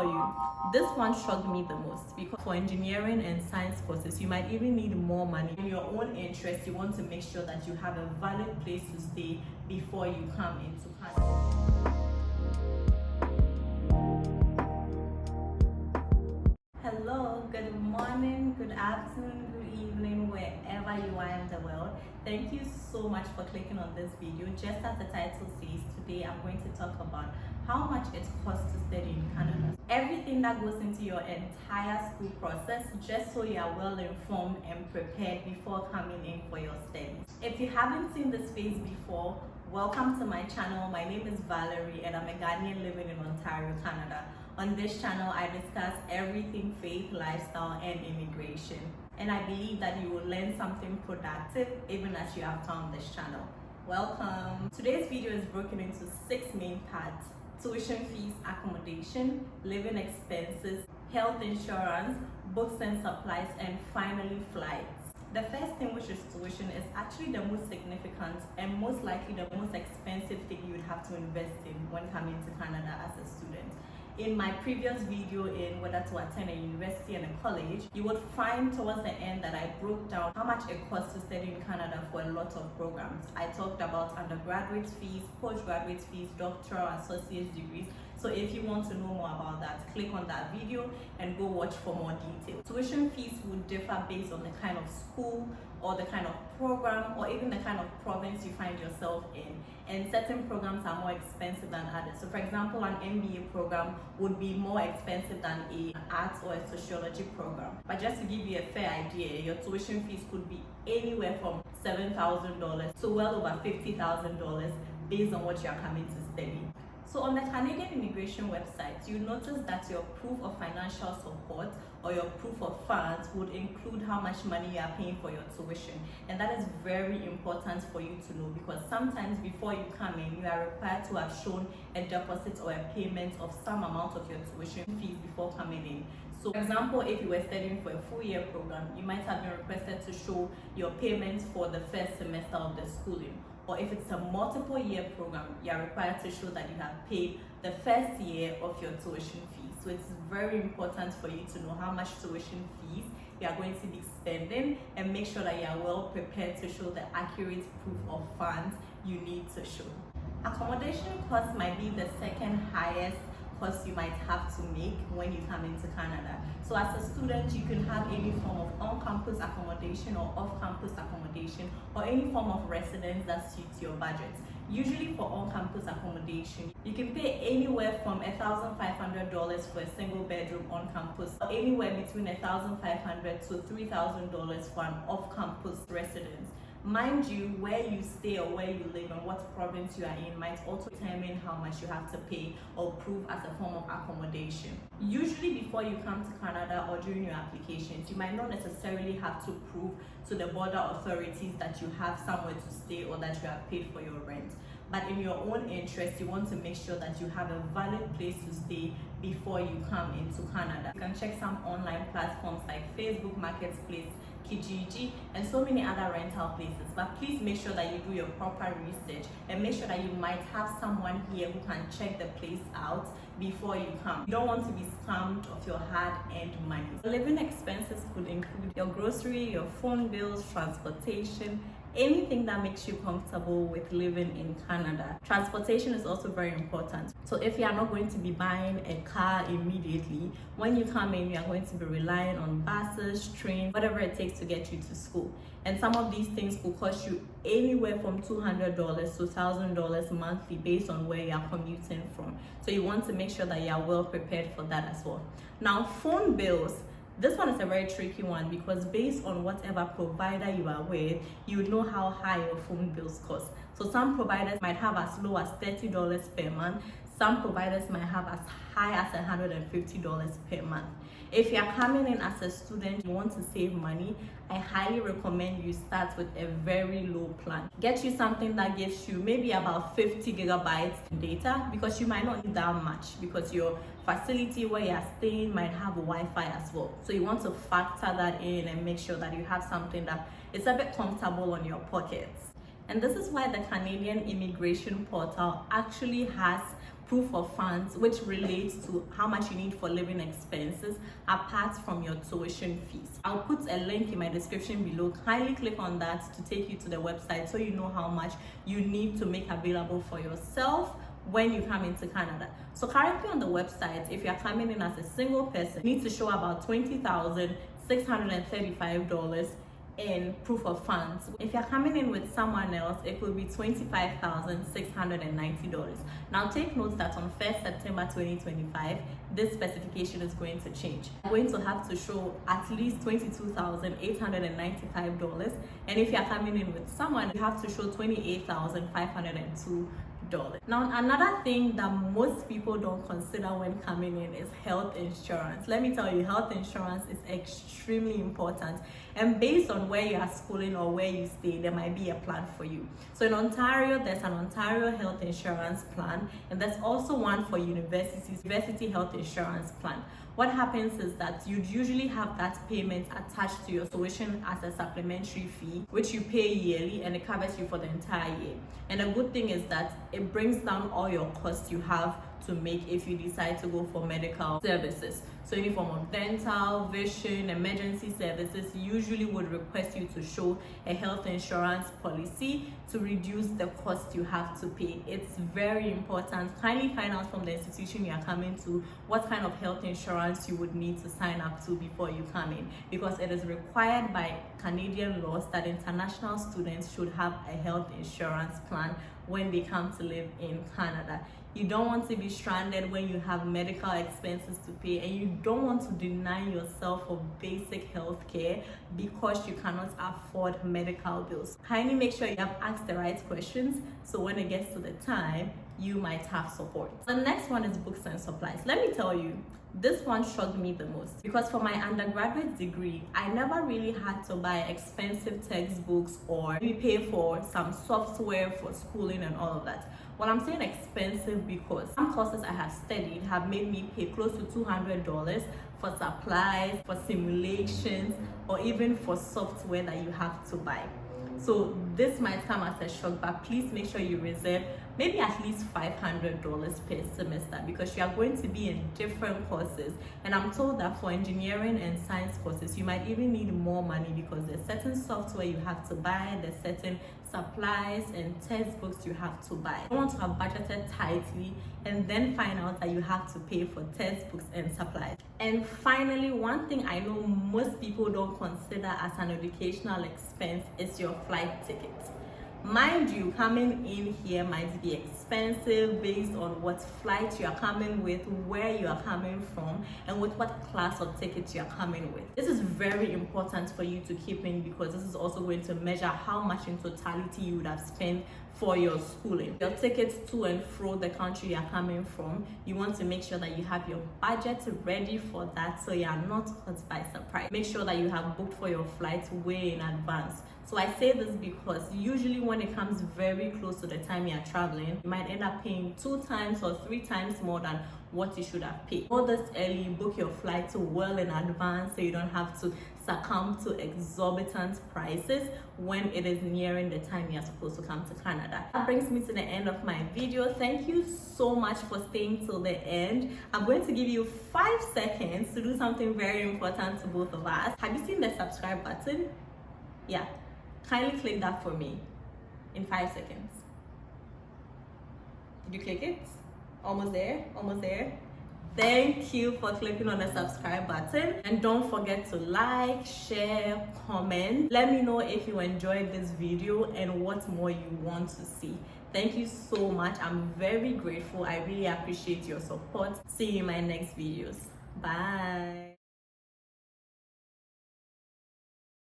tell you, this one shocked me the most because for engineering and science courses, you might even need more money. In your own interest, you want to make sure that you have a valid place to stay before you come into Canada. Hello, good morning, good afternoon, good evening, wherever you are in the world. Thank you so much for clicking on this video. Just as the title says, today I'm going to talk about how much it costs to study in Canada. Everything that goes into your entire school process, just so you are well informed and prepared before coming in for your studies. If you haven't seen this face before, welcome to my channel. My name is Valerie and I'm a Ghanaian living in Ontario, Canada. On this channel, I discuss everything faith, lifestyle, and immigration. And I believe that you will learn something productive even as you have found this channel. Welcome! Today's video is broken into 6 main parts: tuition fees, accommodation, living expenses, health insurance, books and supplies, and finally flights. The first thing, which is tuition, is actually the most significant and most likely the most expensive thing you would have to invest in when coming to Canada as a student. In my previous video in whether to attend a university and a college, you would find towards the end that I broke down how much it costs to study in Canada for a lot of programs. I talked about undergraduate fees, postgraduate fees, doctoral, associate degrees. So if you want to know more about that, click on that video and go watch for more details. Tuition fees would differ based on the kind of school or the kind of program or even the kind of province you find yourself in. And certain programs are more expensive than others. So for example, an MBA program would be more expensive than an arts or a sociology program. But just to give you a fair idea, your tuition fees could be anywhere from $7,000 to well over $50,000 based on what you're coming to study. So on the Canadian immigration website, you notice that your proof of financial support or your proof of funds would include how much money you are paying for your tuition. And that is very important for you to know, because sometimes before you come in, you are required to have shown a deposit or a payment of some amount of your tuition fees before coming in. So for example, if you were studying for a full year program, you might have been requested to show your payments for the first semester of the schooling. Or if it's a multiple year program, you are required to show that you have paid the first year of your tuition fees. So it's very important for you to know how much tuition fees you are going to be spending and make sure that you are well prepared to show the accurate proof of funds you need to show. Accommodation costs might be the second highest cost you might have to make when you come into Canada. So as a student, you can have any form of on-campus accommodation or off-campus accommodation or any form of residence that suits your budget. Usually for on-campus accommodation, you can pay anywhere from $1,500 for a single bedroom on campus, or anywhere between $1,500 to $3,000 for an off-campus residence. Mind you, where you stay or where you live and what province you are in might also determine how much you have to pay or prove as a form of accommodation. Usually before you come to Canada or during your applications, you might not necessarily have to prove to the border authorities that you have somewhere to stay or that you have paid for your rent. But in your own interest, you want to make sure that you have a valid place to stay before you come into Canada. You can check some online platforms like Facebook Marketplace, Kijiji, and so many other rental places. But please make sure that you do your proper research and make sure that you might have someone here who can check the place out before you come. You don't want to be scammed of your hard-earned money. Living expenses could include your grocery, your phone bills, transportation, anything that makes you comfortable with living in Canada. Transportation is also very important. So if you are not going to be buying a car immediately, when you come in, you are going to be relying on buses, trains, whatever it takes to get you to school. And some of these things will cost you anywhere from $200 to $1,000 monthly based on where you are commuting from. So you want to make sure that you are well prepared for that as well. Now, phone bills. This one is a very tricky one because based on whatever provider you are with, you would know how high your phone bills cost. So some providers might have as low as $30 per month. Some providers might have as high as $150 per month. If you're coming in as a student, you want to save money, I highly recommend you start with a very low plan. Get you something that gives you maybe about 50 gigabytes data, because you might not need that much because your facility where you're staying might have Wi-Fi as well. So you want to factor that in and make sure that you have something that is a bit comfortable on your pockets. And this is why the Canadian immigration portal actually has proof of funds, which relates to how much you need for living expenses apart from your tuition fees. I'll put a link in my description below. Kindly click on that to take you to the website so you know how much you need to make available for yourself when you come into Canada. So currently on the website, if you're coming in as a single person, you need to show about $20,635 in proof of funds. If you're coming in with someone else, it will be $25,690. Now take note that on 1st September 2025, this specification is going to change. You're going to have to show at least $22,895, and if you're coming in with someone, you have to show $28,502. Now, another thing that most people don't consider when coming in is health insurance. Let me tell you, health insurance is extremely important, and based on where you are schooling or where you stay, there might be a plan for you. So in Ontario, there's an Ontario health insurance plan, and there's also one for university health insurance plan. What happens is that you'd usually have that payment attached to your tuition as a supplementary fee, which you pay yearly, and it covers you for the entire year. And the good thing is that it brings down all your costs you have to make if you decide to go for medical services. So any form of dental, vision, emergency services usually would request you to show a health insurance policy to reduce the cost you have to pay. It's very important. Kindly find out from the institution you are coming to what kind of health insurance you would need to sign up to before you come in, because it is required by Canadian laws that international students should have a health insurance plan when they come to live in Canada. You don't want to be stranded when you have medical expenses to pay, and you don't want to deny yourself of basic health care because you cannot afford medical bills. Kindly make sure you have asked the right questions, so when it gets to the time, you might have support. The next one is books and supplies. Let me tell you, this one shocked me the most, because for my undergraduate degree, I never really had to buy expensive textbooks or really pay for some software for schooling and all of that. Well, I'm saying expensive because some courses I have studied have made me pay close to $200 for supplies, for simulations, or even for software that you have to buy. So this might come as a shock, but please make sure you reserve maybe at least $500 per semester, because you are going to be in different courses. And I'm told that for engineering and science courses, you might even need more money because there's certain software you have to buy, there's certain supplies and textbooks you have to buy. You want to have budgeted tightly and then find out that you have to pay for textbooks and supplies. And finally, one thing I know most people don't consider as an educational expense is your flight ticket. Mind you, coming in here might be expensive based on what flight you are coming with, where you are coming from, and with what class of tickets you are coming with. This is very important for you to keep in, because this is also going to measure how much in totality you would have spent for your schooling. Your tickets to and fro the country you are coming from, you want to make sure that you have your budget ready for that, so you are not caught by surprise. Make sure that you have booked for your flight way in advance. So I say this because usually when it comes very close to the time you are traveling, you might end up paying 2 times or 3 times more than what you should have paid. All this early, book your flight well in advance so you don't have to succumb to exorbitant prices when it is nearing the time you're supposed to come to Canada. That brings me to the end of my video. Thank you so much for staying till the end. I'm going to give you 5 seconds to do something very important to both of us. Have you seen the subscribe button? Yeah. Kindly click that for me in 5 seconds. Did you click it? Almost there, almost there. Thank you for clicking on the subscribe button, and don't forget to like, share, comment. Let me know if you enjoyed this video and what more you want to see. Thank you so much. I'm very grateful. I really appreciate your support. See you in my next videos. Bye.